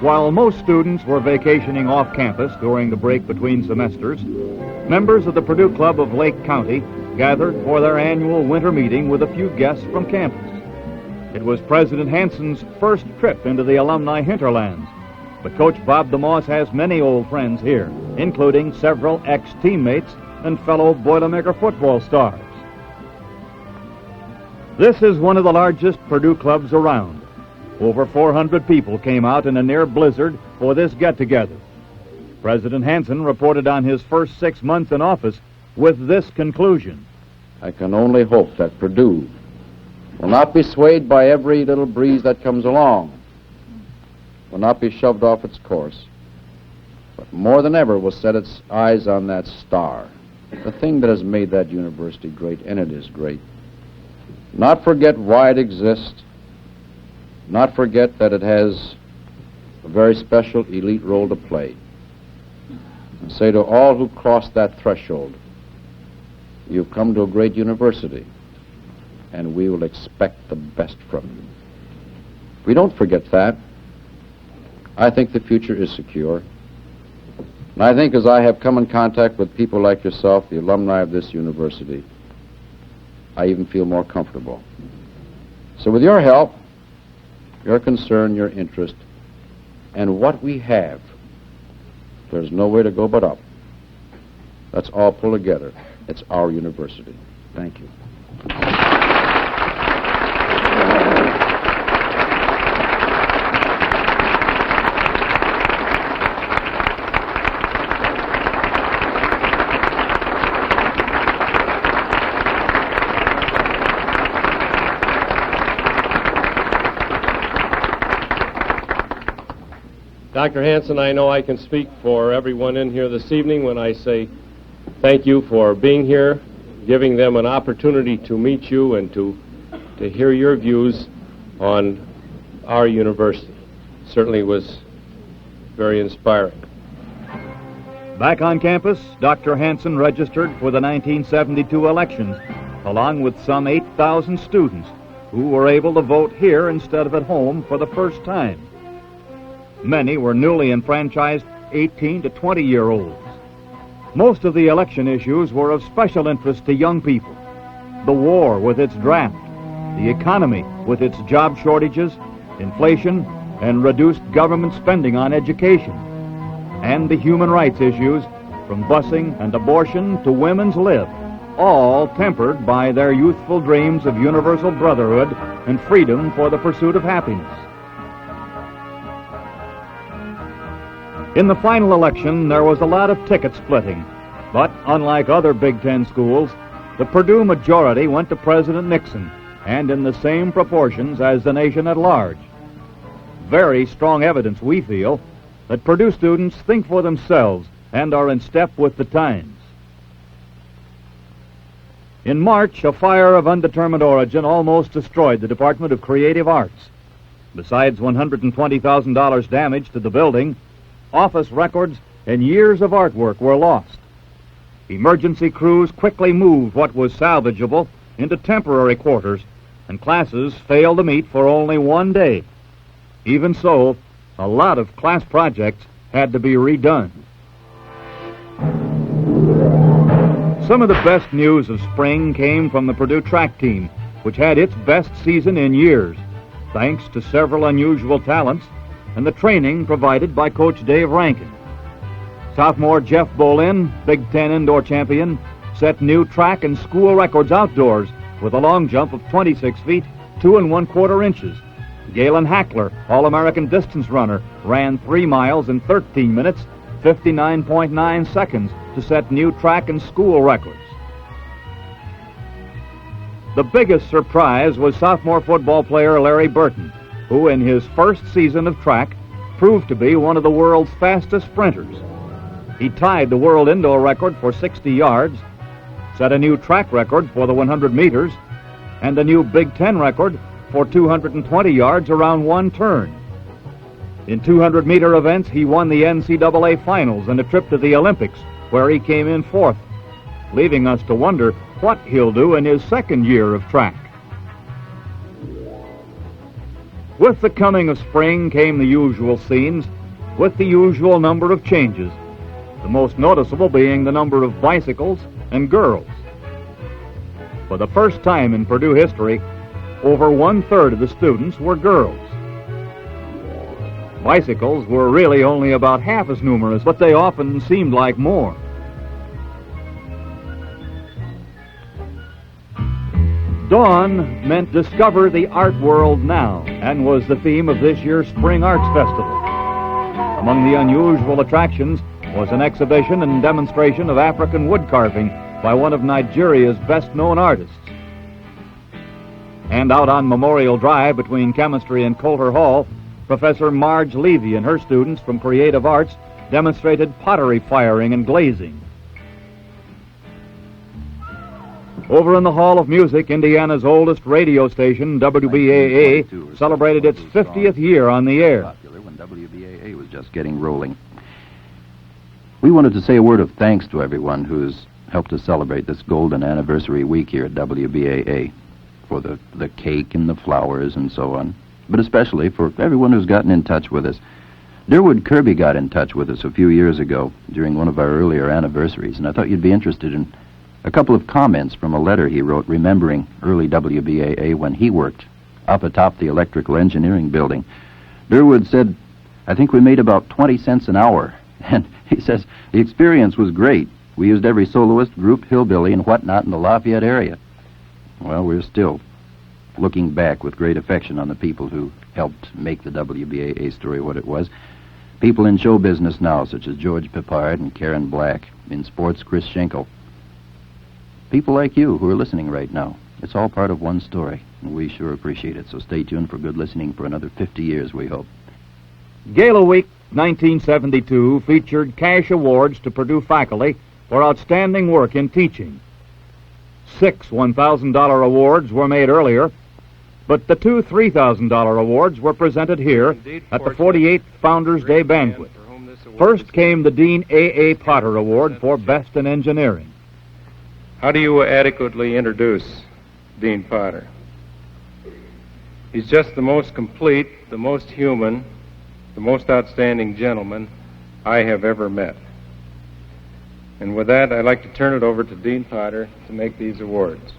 While most students were vacationing off campus during the break between semesters, members of the Purdue Club of Lake County gathered for their annual winter meeting with a few guests from campus. It was President Hansen's first trip into the alumni hinterlands, but Coach Bob DeMoss has many old friends here, including several ex-teammates and fellow Boilermaker football stars. This is one of the largest Purdue clubs around. Over 400 people came out in a near blizzard for this get-together. President Hansen reported on his first 6 months in office with this conclusion. I can only hope that Purdue will not be swayed by every little breeze that comes along, will not be shoved off its course, but more than ever will set its eyes on that star, the thing that has made that university great, and it is great. Not forget why it exists, not forget that it has a very special elite role to play, and say to all who cross that threshold, you've come to a great university, and we will expect the best from you. If we don't forget that, I think the future is secure. And I think as I have come in contact with people like yourself, the alumni of this university, I even feel more comfortable. So with your help, your concern, your interest, and what we have, there's no way to go but up. Let's all pull together. It's our university. Thank you. Dr. Hansen, I know I can speak for everyone in here this evening when I say thank you for being here, giving them an opportunity to meet you and to hear your views on our university. Certainly was very inspiring. Back on campus, Dr. Hansen registered for the 1972 elections, along with some 8,000 students who were able to vote here instead of at home for the first time. Many were newly enfranchised 18 to 20-year-olds. Most of the election issues were of special interest to young people. The war with its draft, the economy with its job shortages, inflation, and reduced government spending on education, and the human rights issues from busing and abortion to women's lib, all tempered by their youthful dreams of universal brotherhood and freedom for the pursuit of happiness. In the final election, there was a lot of ticket splitting, but unlike other Big Ten schools, the Purdue majority went to President Nixon, and in the same proportions as the nation at large. Very strong evidence, we feel, that Purdue students think for themselves and are in step with the times. In March, a fire of undetermined origin almost destroyed the Department of Creative Arts. Besides $120,000 damage to the building, office records and years of artwork were lost. Emergency crews quickly moved what was salvageable into temporary quarters, and classes failed to meet for only one day. Even so, a lot of class projects had to be redone. Some of the best news of spring came from the Purdue track team, which had its best season in years, thanks to several unusual talents and the training provided by Coach Dave Rankin. Sophomore Jeff Bolin, Big Ten indoor champion, set new track and school records outdoors with a long jump of 26 feet, 2 1/4 inches. Galen Hackler, All-American distance runner, ran 3 miles in 13 minutes, 59.9 seconds to set new track and school records. The biggest surprise was sophomore football player Larry Burton, who in his first season of track proved to be one of the world's fastest sprinters. He tied the world indoor record for 60 yards, set a new track record for the 100 meters, and a new Big Ten record for 220 yards around one turn. In 200-meter events, he won the NCAA finals and a trip to the Olympics, where he came in 4th, leaving us to wonder what he'll do in his second year of track. With the coming of spring came the usual scenes, with the usual number of changes, the most noticeable being the number of bicycles and girls. For the first time in Purdue history, over 1/3 of the students were girls. Bicycles were really only about half as numerous, but they often seemed like more. Dawn meant discover the art world now, and was the theme of this year's Spring Arts Festival. Among the unusual attractions was an exhibition and demonstration of African wood carving by one of Nigeria's best-known artists. And out on Memorial Drive between Chemistry and Coulter Hall, Professor Marge Levy and her students from Creative Arts demonstrated pottery firing and glazing. Over in the Hall of Music, Indiana's oldest radio station, WBAA, celebrated its 50th year on the air. Popular when WBAA was just getting rolling. We wanted to say a word of thanks to everyone who's helped us celebrate this golden anniversary week here at WBAA, for the cake and the flowers and so on, but especially for everyone who's gotten in touch with us. Durwood Kirby got in touch with us a few years ago during one of our earlier anniversaries, and I thought you'd be interested in a couple of comments from a letter he wrote remembering early WBAA when he worked up atop the electrical engineering building. Durwood said, "I think we made about 20 cents an hour." And he says, "The experience was great. We used every soloist, group, hillbilly, and whatnot in the Lafayette area." Well, we're still looking back with great affection on the people who helped make the WBAA story what it was. People in show business now, such as George Peppard and Karen Black. In sports, Chris Schenkel. People like you who are listening right now. It's all part of one story, and we sure appreciate it. So stay tuned for good listening for another 50 years, we hope. Gala Week 1972 featured cash awards to Purdue faculty for outstanding work in teaching. 6 $1,000 awards were made earlier, but the 2 $3,000 awards were presented here at the 48th Founders Day banquet. First came the Dean A.A. Potter Award for Best in Engineering. How do you adequately introduce Dean Potter? He's just the most complete, the most human, the most outstanding gentleman I have ever met. And with that, I'd like to turn it over to Dean Potter to make these awards.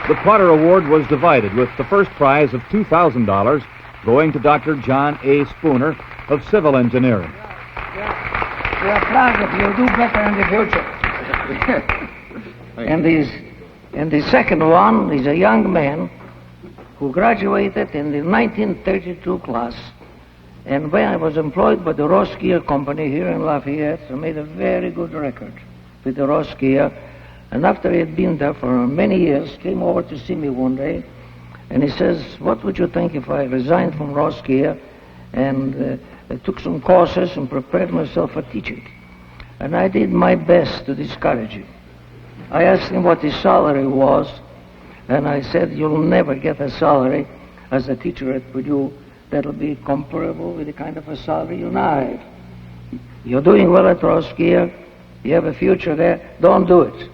The Potter Award was divided, with the first prize of $2,000 going to Dr. John A. Spooner of Civil Engineering. We are proud that you'll do better in the future. And the second one is a young man who graduated in the 1932 class, and when I was employed by the Ross Gear Company here in Lafayette, I made a very good record with the Ross Gear. And after he had been there for many years, came over to see me one day, and he says, "What would you think if I resigned from Ross Gear and I took some courses and prepared myself for teaching?" And I did my best to discourage him. I asked him what his salary was, and I said, "You'll never get a salary as a teacher at Purdue that'll be comparable with the kind of a salary you now have. You're doing well at Ross Gear, you have a future there, don't do it."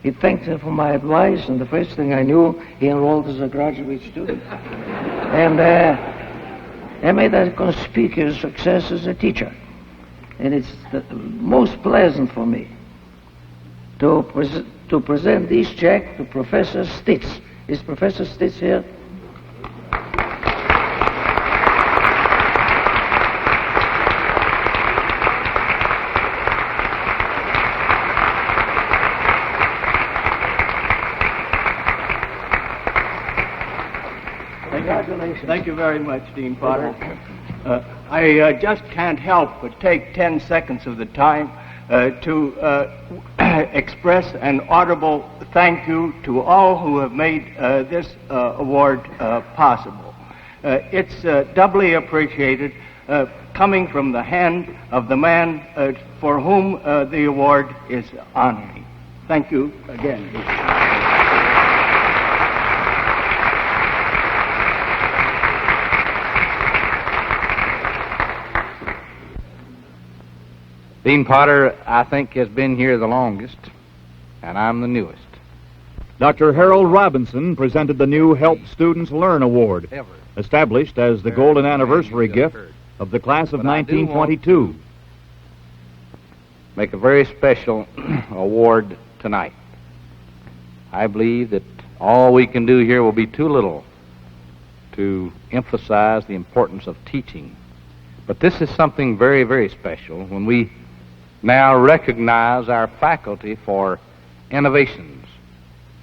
He thanked me for my advice, and the first thing I knew, he enrolled as a graduate student. And I made a conspicuous success as a teacher. And it's the most pleasant for me to present this check to Professor Stitz. Is Professor Stitz here? Thank you very much, Dean Potter. I just can't help but take 10 seconds of the time to express an audible thank you to all who have made this award possible. It's doubly appreciated coming from the hand of the man for whom the award is honoring. Thank you again. Dean Potter, I think, has been here the longest, and I'm the newest. Dr. Harold Robinson presented the new Help Students Learn Award, established as the golden anniversary gift of the class of 1922. Make a very special award tonight. I believe that all we can do here will be too little to emphasize the importance of teaching. But this is something very, very special when we now recognize our faculty for innovations,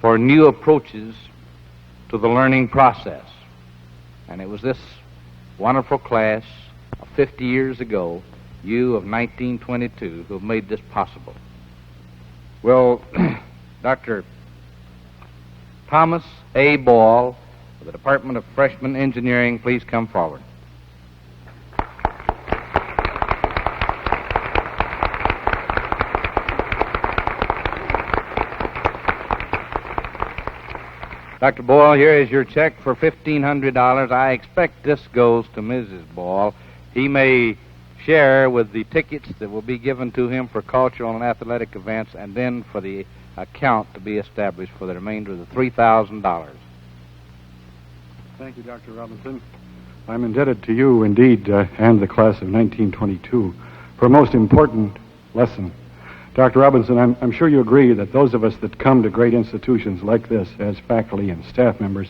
for new approaches to the learning process. And it was this wonderful class of 50 years ago, you of 1922, who have made this possible. Will Dr. Thomas A. Ball of the Department of Freshman Engineering please come forward? Dr. Boyle, here is your check for $1,500. I expect this goes to Mrs. Boyle. He may share with the tickets that will be given to him for cultural and athletic events, and then for the account to be established for the remainder of the $3,000. Thank you, Dr. Robinson. I'm indebted to you, indeed, and the class of 1922 for a most important lesson. Dr. Robinson, I'm sure you agree that those of us that come to great institutions like this as faculty and staff members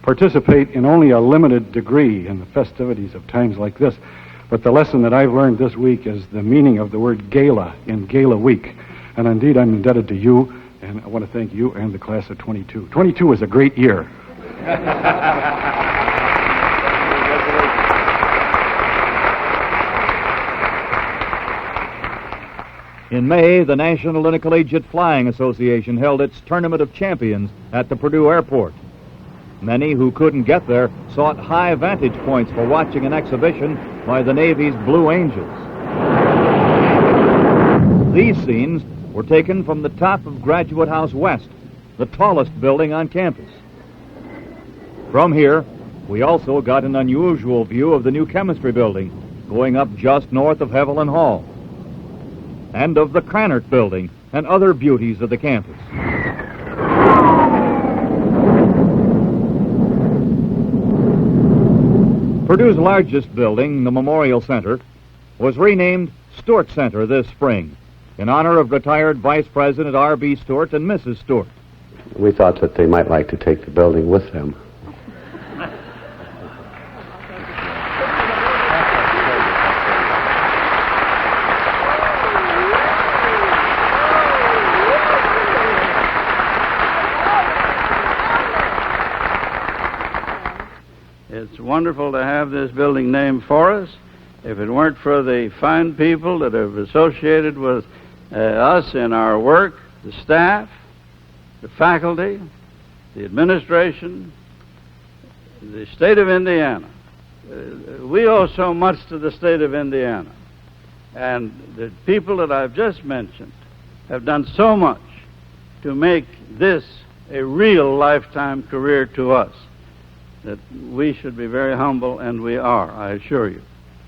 participate in only a limited degree in the festivities of times like this. But the lesson that I've learned this week is the meaning of the word gala in Gala Week. And indeed, I'm indebted to you, and I want to thank you and the class of 22. 22 was a great year. In May, the National Intercollegiate Flying Association held its Tournament of Champions at the Purdue Airport. Many who couldn't get there sought high vantage points for watching an exhibition by the Navy's Blue Angels. These scenes were taken from the top of Graduate House West, the tallest building on campus. From here, we also got an unusual view of the new chemistry building going up just north of Hevelin Hall, and of the Krannert building and other beauties of the campus. Purdue's largest building, the Memorial Center, was renamed Stewart Center this spring in honor of retired Vice President R.B. Stewart and Mrs. Stewart. We thought that they might like to take the building with them. It's wonderful to have this building named for us. If it weren't for the fine people that have associated with us in our work, the staff, the faculty, the administration, the state of Indiana, we owe so much to the state of Indiana. And the people that I've just mentioned have done so much to make this a real lifetime career to us, that we should be very humble, and we are, I assure you.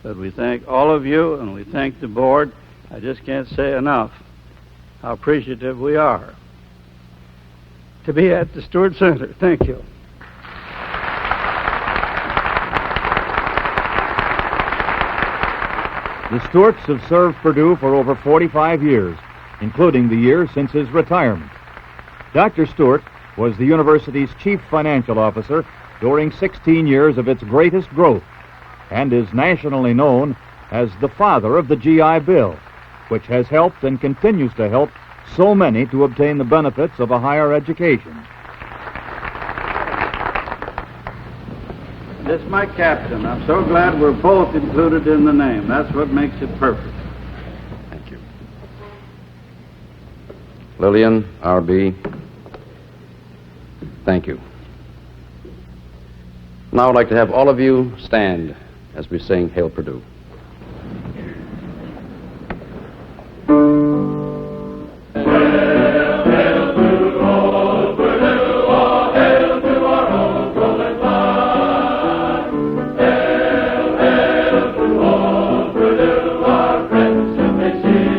But we thank all of you, and we thank the board. I just can't say enough how appreciative we are to be at the Stewart Center. Thank you. The Stewarts have served Purdue for over 45 years, including the year since his retirement. Dr. Stewart was the university's chief financial officer during 16 years of its greatest growth, and is nationally known as the father of the GI Bill, which has helped and continues to help so many to obtain the benefits of a higher education. This is my captain. I'm so glad we're both included in the name. That's what makes it perfect. Thank you. Lillian, R.B., thank you. Now I'd like to have all of you stand as we sing Hail Purdue.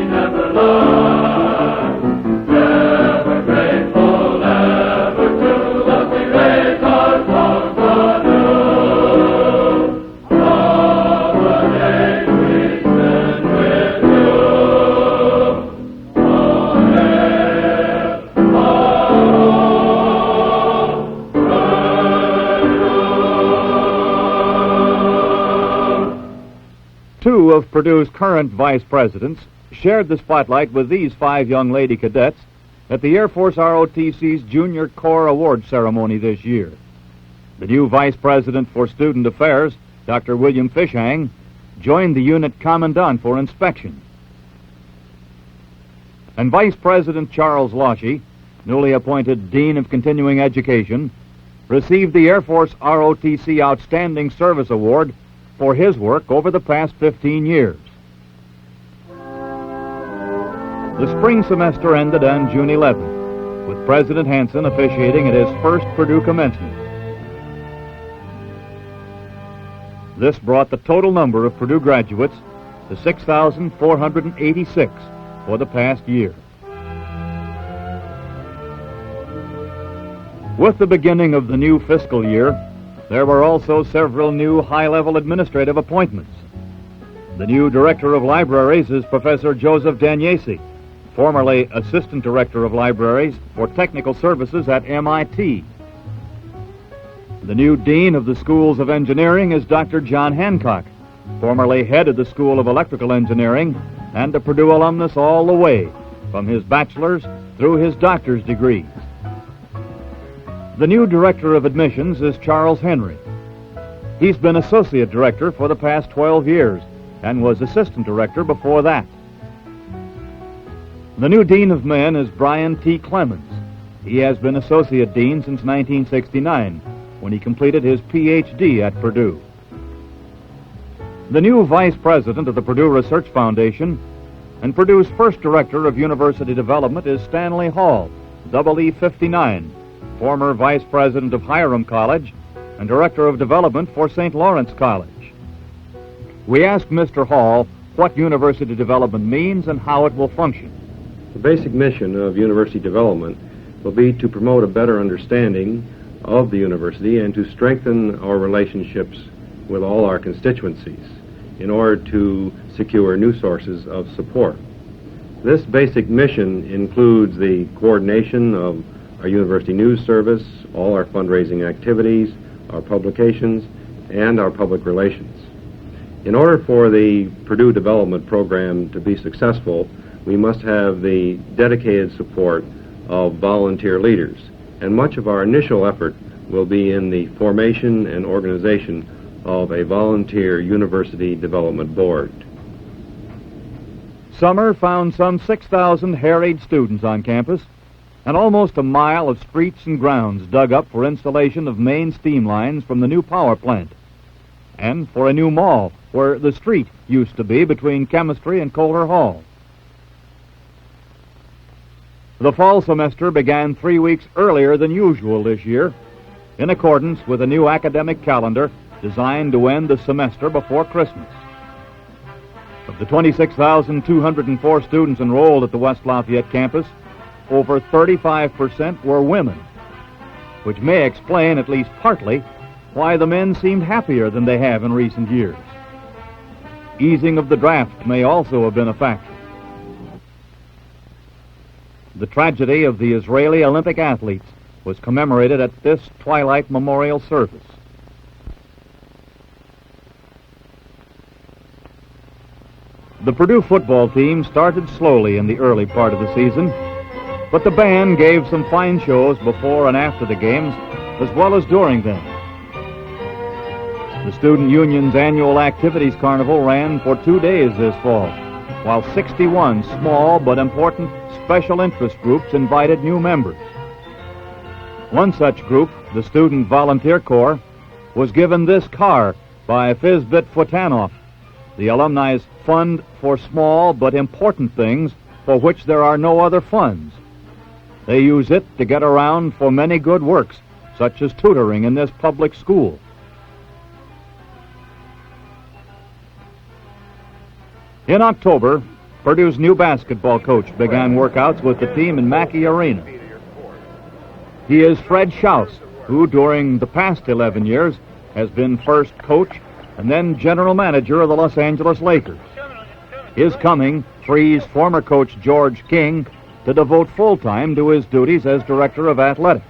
Never Two of Purdue's current vice presidents shared the spotlight with these 5 young lady cadets at the Air Force ROTC's Junior Corps Award ceremony this year. The new vice president for student affairs, Dr. William Fishang, joined the unit commandant for inspection. And Vice President Charles Loshy, newly appointed Dean of Continuing Education, received the Air Force ROTC Outstanding Service Award for his work over the past 15 years. The spring semester ended on June 11th, with President Hanson officiating at his first Purdue commencement. This brought the total number of Purdue graduates to 6,486 for the past year. With the beginning of the new fiscal year, there were also several new high-level administrative appointments. The new Director of Libraries is Professor Joseph Daniesi, formerly Assistant Director of Libraries for Technical Services at MIT. The new Dean of the Schools of Engineering is Dr. John Hancock, formerly head of the School of Electrical Engineering and a Purdue alumnus all the way, from his bachelor's through his doctor's degrees. The new Director of Admissions is Charles Henry. He's been Associate Director for the past 12 years and was Assistant Director before that. The new Dean of Men is Brian T. Clemens. He has been Associate Dean since 1969, when he completed his Ph.D. at Purdue. The new Vice President of the Purdue Research Foundation and Purdue's first Director of University Development is Stanley Hall, EE 59, former Vice President of Hiram College and Director of Development for St. Lawrence College. We asked Mr. Hall what university development means and how it will function. The basic mission of university development will be to promote a better understanding of the university and to strengthen our relationships with all our constituencies in order to secure new sources of support. This basic mission includes the coordination of our university news service, all our fundraising activities, our publications, and our public relations. In order for the Purdue Development Program to be successful, we must have the dedicated support of volunteer leaders, and much of our initial effort will be in the formation and organization of a volunteer University Development Board. Summer found some 6,000 harried students on campus and almost a mile of streets and grounds dug up for installation of main steam lines from the new power plant, and for a new mall where the street used to be between Chemistry and Kohler Hall. The fall semester began 3 weeks earlier than usual this year, in accordance with a new academic calendar designed to end the semester before Christmas. Of the 26,204 students enrolled at the West Lafayette campus, over 35% were women, which may explain, at least partly, why the men seemed happier than they have in recent years. Easing of the draft may also have been a factor. The tragedy of the Israeli Olympic athletes was commemorated at this twilight memorial service. The Purdue football team started slowly in the early part of the season, but the band gave some fine shows before and after the games, as well as during them. The Student Union's annual Activities Carnival ran for 2 days this fall, while 61 small but important special interest groups invited new members. One such group, the Student Volunteer Corps, was given this car by Fizbit Futanoff, the alumni's fund for small but important things for which there are no other funds. They use it to get around for many good works, such as tutoring in this public school. In October, Purdue's new basketball coach began workouts with the team in Mackey Arena. He is Fred Schaus, who during the past 11 years has been first coach and then general manager of the Los Angeles Lakers. His coming frees former coach George King to devote full-time to his duties as director of athletics.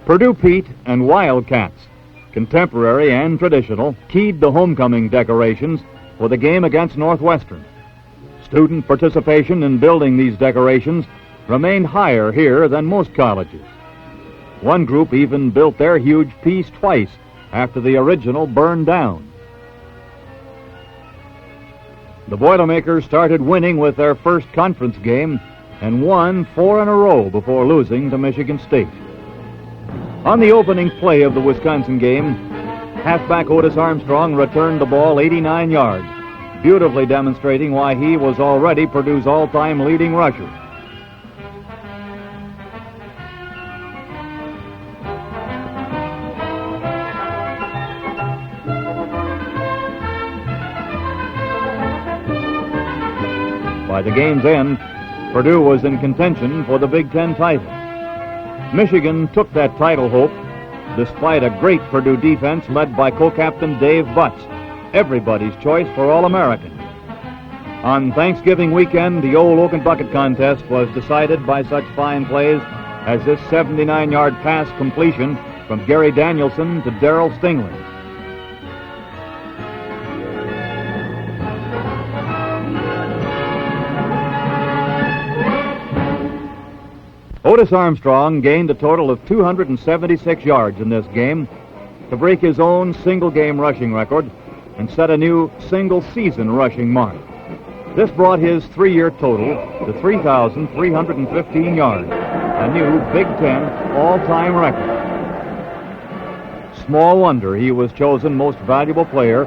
Purdue Pete and Wildcats contemporary and traditional, keyed the homecoming decorations for the game against Northwestern. Student participation in building these decorations remained higher here than most colleges. One group even built their huge piece twice after the original burned down. The Boilermakers started winning with their first conference game and won 4 in a row before losing to Michigan State. On the opening play of the Wisconsin game, halfback Otis Armstrong returned the ball 89 yards, beautifully demonstrating why he was already Purdue's all-time leading rusher. By the game's end, Purdue was in contention for the Big Ten title. Michigan took that title hope despite a great Purdue defense led by co-captain Dave Butts, everybody's choice for All-American. On Thanksgiving weekend, the old Oak and Bucket contest was decided by such fine plays as this 79-yard pass completion from Gary Danielson to Darrell Stingley. Otis Armstrong gained a total of 276 yards in this game to break his own single-game rushing record and set a new single-season rushing mark. This brought his 3-year total to 3,315 yards, a new Big Ten all-time record. Small wonder he was chosen most valuable player,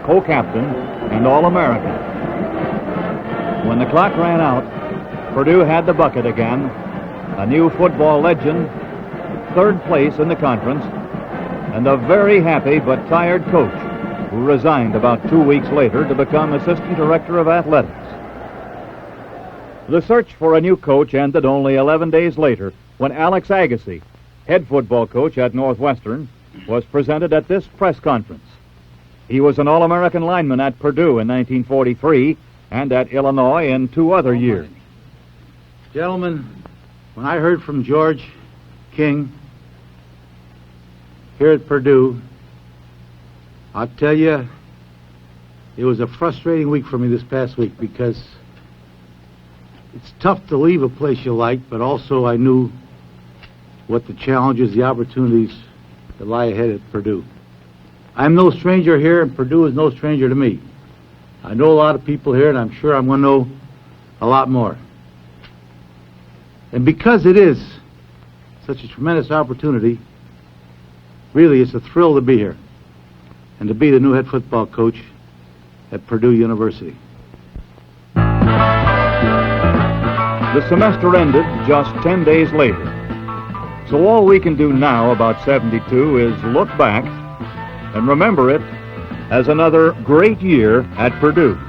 co-captain, and All-American. When the clock ran out, Purdue had the bucket again, a new football legend, 3rd place in the conference, and a very happy but tired coach who resigned about 2 weeks later to become assistant director of athletics. The search for a new coach ended only 11 days later when Alex Agassi, head football coach at Northwestern, was presented at this press conference. He was an All-American lineman at Purdue in 1943 and at Illinois in 2 other years. Gentlemen, when I heard from George King here at Purdue, I'll tell you, it was a frustrating week for me this past week because it's tough to leave a place you like, but also I knew what the challenges, the opportunities that lie ahead at Purdue. I'm no stranger here, and Purdue is no stranger to me. I know a lot of people here, and I'm sure I'm going to know a lot more. And because it is such a tremendous opportunity, really it's a thrill to be here and to be the new head football coach at Purdue University. The semester ended just 10 days later. So all we can do now about 72 is look back and remember it as another great year at Purdue.